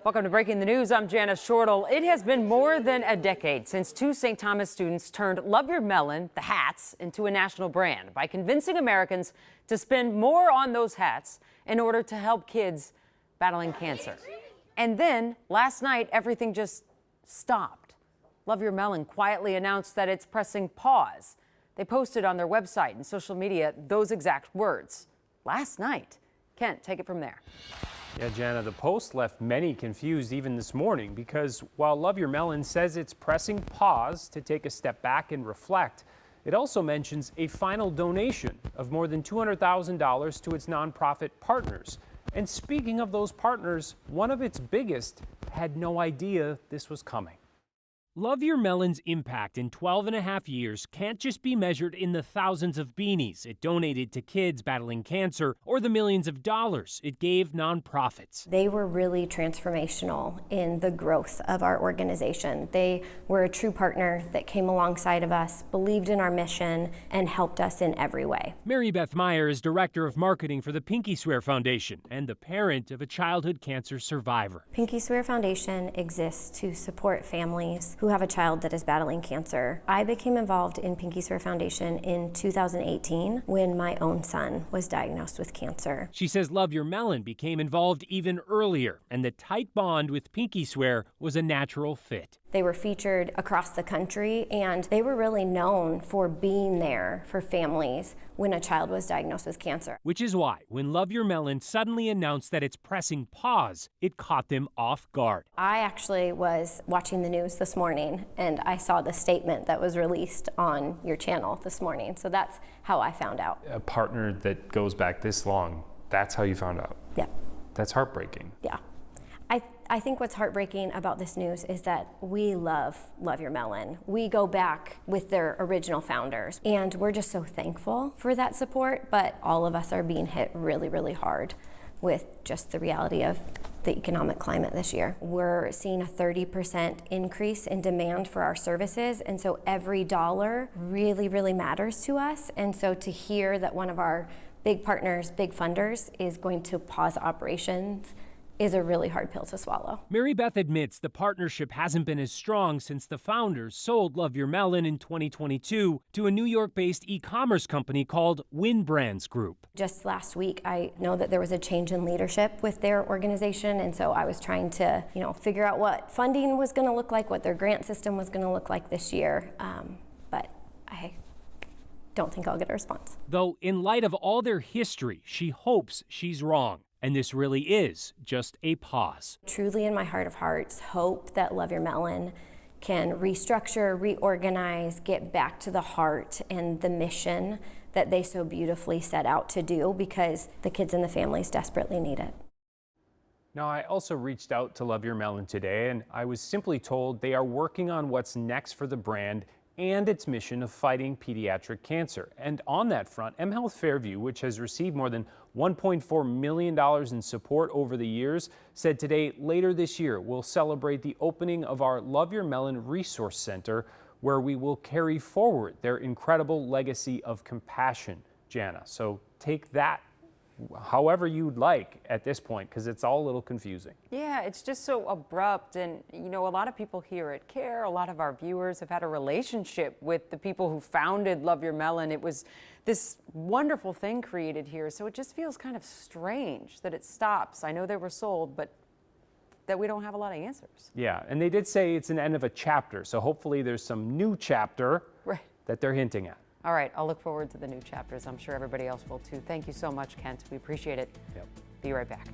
Welcome to Breaking the News. I'm Janice Shortle. It has been more than a decade since two St. Thomas students turned Love Your Melon, the hats, into a national brand by convincing Americans to spend more on those hats in order to help kids battling cancer. And then last night, everything just stopped. Love Your Melon quietly announced that it's pressing pause. They posted on their website and social media those exact words last night. Kent, take it from there. Yeah, Jana, the post left many confused even this morning because while Love Your Melon says it's pressing pause to take a step back and reflect, it also mentions a final donation of more than $200,000 to its nonprofit partners. And speaking of those partners, one of its biggest had no idea this was coming. Love Your Melon's impact in 12 and a half years can't just be measured in the thousands of beanies it donated to kids battling cancer or the millions of dollars it gave nonprofits. They were really transformational in the growth of our organization. They were a true partner that came alongside of us, believed in our mission, and helped us in every way. Mary Beth Meyer is director of marketing for the Pinky Swear Foundation and the parent of a childhood cancer survivor. Pinky Swear Foundation exists to support families who have a child that is battling cancer. I became involved in Pinky Swear Foundation in 2018 when my own son was diagnosed with cancer. She says Love Your Melon became involved even earlier, and the tight bond with Pinky Swear was a natural fit. They were featured across the country, and they were really known for being there for families when a child was diagnosed with cancer. Which is why, when Love Your Melon suddenly announced that it's pressing pause, it caught them off guard. I actually was watching the news this morning, and I saw the statement that was released on your channel this morning, so that's how I found out. A partner that goes back this long, that's how you found out? Yeah. That's heartbreaking. Yeah. I think what's heartbreaking about this news is that we love Your Melon. We go back with their original founders, and we're just so thankful for that support, but all of us are being hit really, really hard with just the reality of the economic climate this year. We're seeing a 30% increase in demand for our services, and so every dollar really, really matters to us. And so to hear that one of our big partners, big funders, is going to pause operations is a really hard pill to swallow. Mary Beth admits the partnership hasn't been as strong since the founders sold Love Your Melon in 2022 to a New York-based e-commerce company called Win Brands Group. Just last week, I know that there was a change in leadership with their organization, and so I was trying to, figure out what funding was going to look like, what their grant system was going to look like this year, but I don't think I'll get a response. Though, in light of all their history, she hopes she's wrong. And this really is just a pause. Truly, in my heart of hearts, hope that Love Your Melon can restructure, reorganize, get back to the heart and the mission that they so beautifully set out to do, because the kids and the families desperately need it. Now, I also reached out to Love Your Melon today, and I was simply told they are working on what's next for the brand and its mission of fighting pediatric cancer. And on that front, mHealth Fairview, which has received more than $1.4 million in support over the years, said today later this year we'll celebrate the opening of our Love Your Melon Resource Center, where we will carry forward their incredible legacy of compassion, Jana. So take that however you'd like at this point, because it's all a little confusing. Yeah, it's just so abrupt. And, a lot of people here at CARE, a lot of our viewers have had a relationship with the people who founded Love Your Melon. It was this wonderful thing created here. So it just feels kind of strange that it stops. I know they were sold, but that we don't have a lot of answers. Yeah, and they did say it's an end of a chapter. So hopefully there's some new chapter that they're hinting at. All right, I'll look forward to the new chapters. I'm sure everybody else will too. Thank you so much, Kent. We appreciate it. Yep. Be right back.